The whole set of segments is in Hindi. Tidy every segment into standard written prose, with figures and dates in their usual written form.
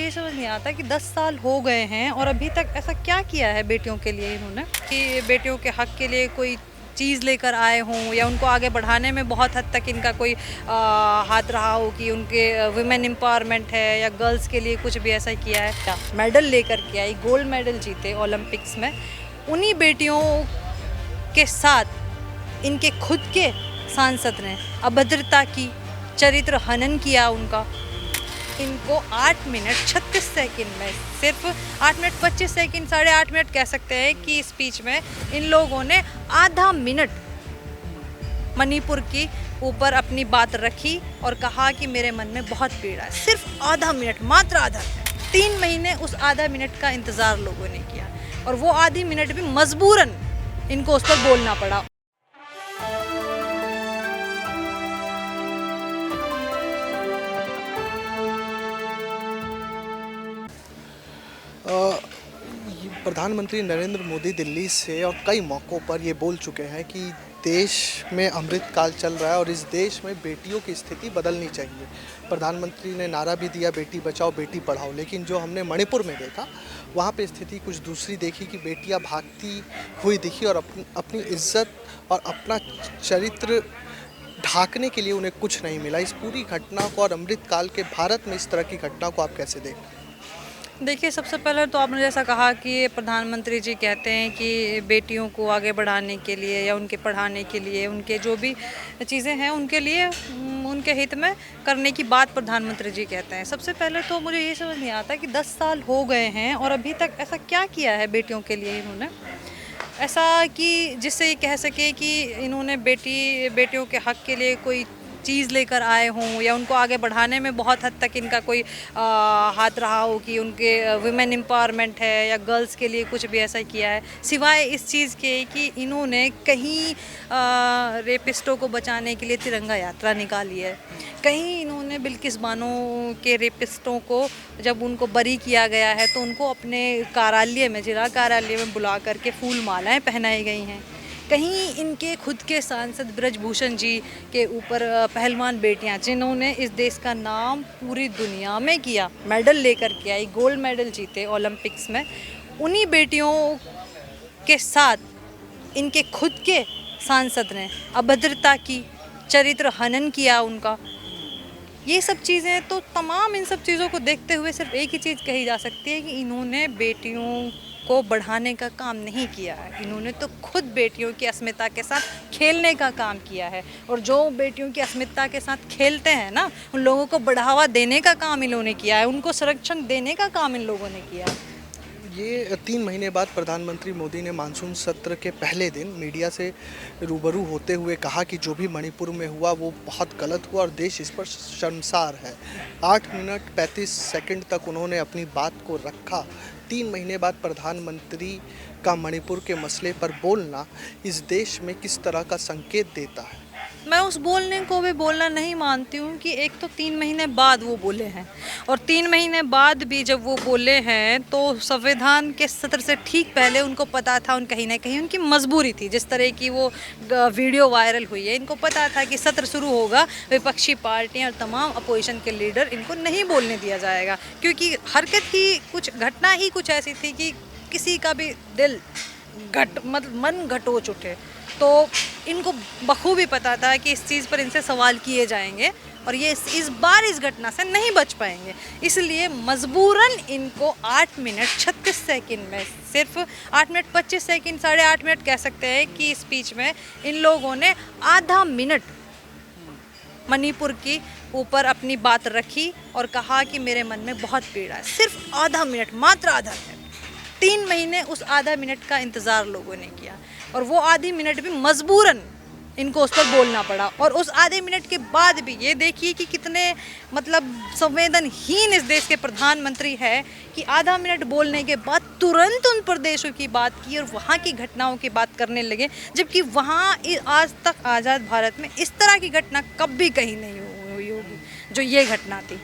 ये समझ नहीं आता कि 10 साल हो गए हैं और अभी तक ऐसा क्या किया है बेटियों के लिए इन्होंने कि बेटियों के हक के लिए कोई चीज़ लेकर आए हों या उनको आगे बढ़ाने में बहुत हद तक इनका कोई हाथ रहा हो कि उनके वुमेन एम्पावरमेंट है या गर्ल्स के लिए कुछ भी ऐसा किया है। क्या मेडल लेकर के आई, गोल्ड मेडल जीते ओलंपिक्स में, उन्हीं बेटियों के साथ इनके खुद के सांसद ने अभद्रता की, चरित्र हनन किया उनका। इनको 8 मिनट 36 सेकंड में, सिर्फ 8 मिनट 25 सेकंड, 8.5 मिनट कह सकते हैं कि स्पीच में इन लोगों ने आधा मिनट मणिपुर की ऊपर अपनी बात रखी और कहा कि मेरे मन में बहुत पीड़ा है। सिर्फ आधा मिनट, मात्र आधा मिनट। 3 महीने उस आधा मिनट का इंतज़ार लोगों ने किया और वो आधी मिनट भी मजबूरन इनको उस पर बोलना पड़ा। प्रधानमंत्री नरेंद्र मोदी दिल्ली से और कई मौक़ों पर ये बोल चुके हैं कि देश में अमृतकाल चल रहा है और इस देश में बेटियों की स्थिति बदलनी चाहिए। प्रधानमंत्री ने नारा भी दिया बेटी बचाओ बेटी पढ़ाओ, लेकिन जो हमने मणिपुर में देखा वहाँ पे स्थिति कुछ दूसरी देखी कि बेटियाँ भागती हुई दिखी और अपनी इज्जत और अपना चरित्र ढांकने के लिए उन्हें कुछ नहीं मिला। इस पूरी घटना को और अमृतकाल के भारत में इस तरह की घटना को आप कैसे देखते हैं? देखिए, सबसे पहले तो आपने जैसा कहा कि प्रधानमंत्री जी कहते हैं कि बेटियों को आगे बढ़ाने के लिए या उनके पढ़ाने के लिए, उनके जो भी चीज़ें हैं उनके लिए, उनके हित में करने की बात प्रधानमंत्री जी कहते हैं। सबसे पहले तो मुझे ये समझ नहीं आता कि 10 साल हो गए हैं और अभी तक ऐसा क्या किया है बेटियों के लिए इन्होंने, ऐसा कि जिससे ये कह सके कि इन्होंने बेटियों के हक के लिए कोई चीज़ लेकर आए हों या उनको आगे बढ़ाने में बहुत हद तक इनका कोई हाथ रहा हो कि उनके वुमेन एम्पावरमेंट है या गर्ल्स के लिए कुछ भी ऐसा किया है, सिवाय इस चीज़ के कि इन्होंने कहीं रेपिस्टों को बचाने के लिए तिरंगा यात्रा निकाली है। कहीं इन्होंने बिल्किस बानो के रेपिस्टों को जब उनको बरी किया गया है तो उनको अपने कार्यालय में, जिला कार्यालय में बुला करके फूल मालाएँ पहनाई गई हैं। कहीं इनके खुद के सांसद ब्रजभूषण जी के ऊपर पहलवान बेटियां, जिन्होंने इस देश का नाम पूरी दुनिया में किया, मेडल लेकर के आई, गोल्ड मेडल जीते ओलंपिक्स में, उन्हीं बेटियों के साथ इनके खुद के सांसद ने अभद्रता की, चरित्र हनन किया उनका। ये सब चीज़ें तो तमाम इन सब चीज़ों को देखते हुए सिर्फ एक ही चीज़ कही जा सकती है कि इन्होंने बेटियों को बढ़ाने का काम नहीं किया है। इन्होंने तो खुद बेटियों की अस्मिता के साथ खेलने का काम किया है और जो बेटियों की अस्मिता के साथ खेलते हैं ना, उन लोगों को बढ़ावा देने का काम इन लोगों ने किया है, उनको संरक्षण देने का काम इन लोगों ने किया है। ये 3 महीने बाद प्रधानमंत्री मोदी ने मानसून सत्र के पहले दिन मीडिया से रूबरू होते हुए कहा कि जो भी मणिपुर में हुआ वो बहुत गलत हुआ और देश इस पर शर्मसार है। 8 मिनट 35 सेकंड तक उन्होंने अपनी बात को रखा। 3 महीने बाद प्रधानमंत्री का मणिपुर के मसले पर बोलना इस देश में किस तरह का संकेत देता है? मैं उस बोलने को भी बोलना नहीं मानती हूँ कि एक तो 3 महीने बाद वो बोले हैं और 3 महीने बाद भी जब वो बोले हैं तो संविधान के सत्र से ठीक पहले उनको पता था, कहीं ना कहीं उनकी मजबूरी थी। जिस तरह की वो वीडियो वायरल हुई है, इनको पता था कि सत्र शुरू होगा, विपक्षी पार्टियाँ और तमाम अपोजिशन के लीडर इनको नहीं बोलने दिया जाएगा, क्योंकि हरकत ही कुछ, घटना ही कुछ ऐसी थी कि किसी का भी दिल मन घटोच उठे। तो इनको बखूबी पता था कि इस चीज़ पर इनसे सवाल किए जाएंगे और ये इस बार इस घटना से नहीं बच पाएंगे, इसलिए मजबूरन इनको 8 मिनट 36 सेकंड में, सिर्फ 8 मिनट 25 सेकंड, 8.5 मिनट कह सकते हैं कि स्पीच में इन लोगों ने आधा मिनट मणिपुर की ऊपर अपनी बात रखी और कहा कि मेरे मन में बहुत पीड़ा है। सिर्फ आधा मिनट, मात्र आधा मिनट। 3 महीने उस आधा मिनट का इंतज़ार लोगों ने किया और वो आधी मिनट भी मजबूरन इनको उस पर बोलना पड़ा। और उस आधे मिनट के बाद भी ये देखिए कि कितने संवेदनहीन इस देश के प्रधानमंत्री है कि आधा मिनट बोलने के बाद तुरंत उन प्रदेशों की बात की और वहाँ की घटनाओं की बात करने लगे, जबकि वहाँ आज तक आज़ाद भारत में इस तरह की घटना कभी कहीं नहीं हुई होगी जो ये घटना थी।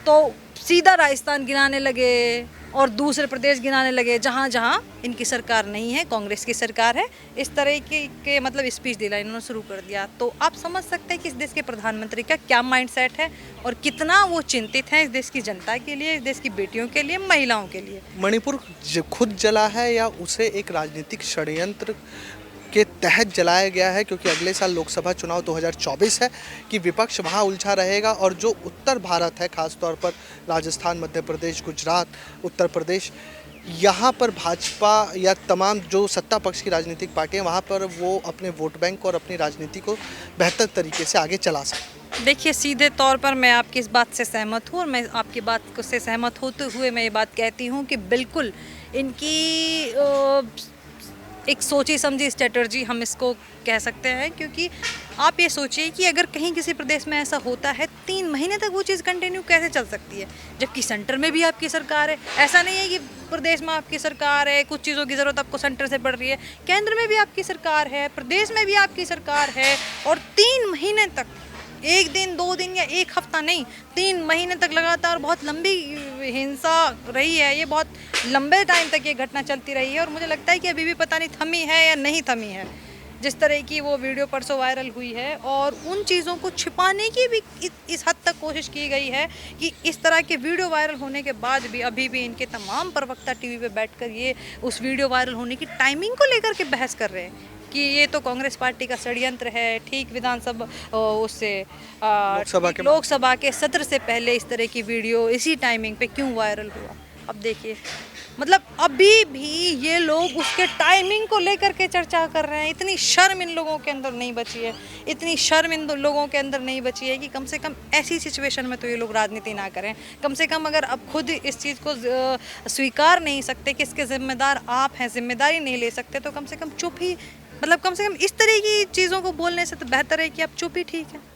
तो सीधा राजस्थान गिनाने लगे, और दूसरे प्रदेश गिनाने लगे जहाँ जहाँ इनकी सरकार नहीं है, कांग्रेस की सरकार है। इस तरह के मतलब स्पीच देना इन्होंने शुरू कर दिया। तो आप समझ सकते हैं कि इस देश के प्रधानमंत्री का क्या माइंडसेट है और कितना वो चिंतित हैं इस देश की जनता के लिए, इस देश की बेटियों के लिए, महिलाओं के लिए। मणिपुर खुद जला है या उसे एक राजनीतिक षड्यंत्र के तहत जलाया गया है, क्योंकि अगले साल लोकसभा चुनाव 2024 है कि विपक्ष वहां उलझा रहेगा और जो उत्तर भारत है, खासतौर पर राजस्थान, मध्य प्रदेश, गुजरात, उत्तर प्रदेश, यहाँ पर भाजपा या तमाम जो सत्ता पक्ष की राजनीतिक पार्टियां वहाँ पर वो अपने वोट बैंक और अपनी राजनीति को बेहतर तरीके से आगे चला सकते। देखिए, सीधे तौर पर मैं आपकी इस बात से सहमत हूँ और मैं आपकी बात से सहमत होते हुए मैं ये बात कहती हूँ कि बिल्कुल इनकी एक सोची समझी स्ट्रेटर्जी हम इसको कह सकते हैं। क्योंकि आप ये सोचिए कि अगर कहीं किसी प्रदेश में ऐसा होता है, 3 महीने तक वो चीज़ कंटिन्यू कैसे चल सकती है, जबकि सेंटर में भी आपकी सरकार है। ऐसा नहीं है कि प्रदेश में आपकी सरकार है, कुछ चीज़ों की ज़रूरत आपको सेंटर से पड़ रही है, केंद्र में भी आपकी सरकार है, प्रदेश में भी आपकी सरकार है, और 3 महीने तक, 1 दिन 2 दिन या 1 हफ्ता नहीं, 3 महीने तक लगातार बहुत लंबी हिंसा रही है। ये बहुत लंबे टाइम तक ये घटना चलती रही है और मुझे लगता है कि अभी भी पता नहीं थमी है या नहीं थमी है। जिस तरह की वो वीडियो परसों वायरल हुई है और उन चीज़ों को छिपाने की भी इस हद तक कोशिश की गई है कि इस तरह के वीडियो वायरल होने के बाद भी अभी भी इनके तमाम प्रवक्ता टीवी पे बैठकर ये उस वीडियो वायरल होने की टाइमिंग को लेकर के बहस कर रहे हैं कि ये तो कांग्रेस पार्टी का षड्यंत्र है। ठीक विधानसभा उससे लोकसभा के सत्र से पहले इस तरह की वीडियो इसी टाइमिंग पे क्यों वायरल हुआ। अब देखिए, मतलब अभी भी ये लोग उसके टाइमिंग को लेकर के चर्चा कर रहे हैं। इतनी शर्म इन लोगों के अंदर नहीं बची है, इतनी शर्म इन लोगों के अंदर नहीं बची है कि कम से कम ऐसी सिचुएशन में तो ये लोग राजनीति ना करें। कम से कम अगर अब खुद इस चीज़ को स्वीकार नहीं सकते कि इसके जिम्मेदार आप हैं, जिम्मेदारी नहीं ले सकते, तो कम से कम चुप ही, मतलब कम से कम इस तरह की चीज़ों को बोलने से तो बेहतर है कि आप चुप ही ठीक है।